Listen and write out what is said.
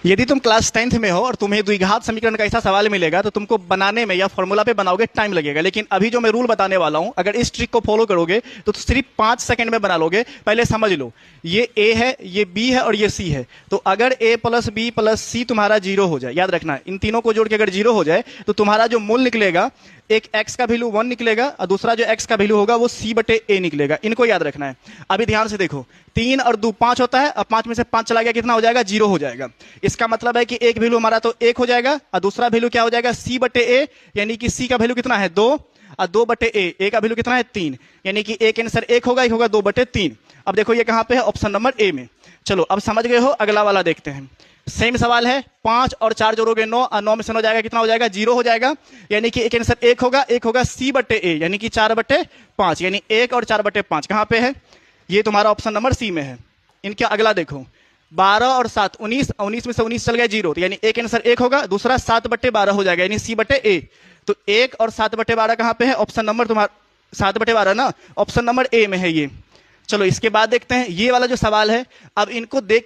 यदि तुम class 10th में हो और तुम्हें द्विघात समीकरण का ऐसा सवाल मिलेगा तो तुमको बनाने में या फॉर्मूला पे बनाओगे टाइम लगेगा, लेकिन अभी जो मैं रूल बताने वाला हूं अगर इस ट्रिक को फॉलो करोगे तो सिर्फ 5 सेकंड में बना लोगे। पहले समझ लो, ये ए है, ये बी है और ये सी है। तो अगर ए प्लस बी प्लस सी तुम्हारा जीरो हो जाए, याद रखना इन तीनों को जोड़ के अगर जीरो हो जाए तो तुम्हारा जो मूल निकलेगा, एक x का वैल्यू 1 निकलेगा और दूसरा जो x का वैल्यू होगा वो c बटे a निकलेगा। इनको याद रखना है। अभी ध्यान से देखो, 3 और 2 5 होता है। अब 5 में से 5 चला गया, कितना हो जाएगा? 0 हो जाएगा। इसका मतलब है कि एक वैल्यू हमारा तो 1 हो जाएगा और दूसरा वैल्यू क्या हो जाएगा? c बटे a, यानी कि c का वैल्यू कितना है? 2 और 2 बटे a का वैल्यू कितना है? 3, यानी कि a का आंसर 1 होगा, 1 होगा 2 बटे 3। अब देखो ये कहां पे है? ऑप्शन नंबर ए में। चलो अब समझ गए हो, अगला वाला देखते हैं। सेम सवाल है, 5 और 4 जोड़ोगे 9 और 9 में से 9 जाएगा, कितना हो जाएगा? 0 हो जाएगा, यानी कि एक आंसर 1 होगा, 1 होगा c बटे a, यानी कि 4 बटे 5, यानी 1 और 4 बटे 5 कहां पे है? ये तुम्हारा ऑप्शन नंबर सी में है। इनके अगला देखो, 12 और 7 19, 19 में से 19 चल गया 0, तो यानी एक आंसर 1 होगा, दूसरा 7 बटे 12 हो जाएगा, यानी c बटे a। तो 1 और 7 बटे 12 कहां पे है? ऑप्शन नंबर तुम्हारा 7 बटे 12 ना, ऑप्शन नंबर ए में है ये। चलो इसके बाद देखते हैं ये वाला जो सवाल है। अब इनको देख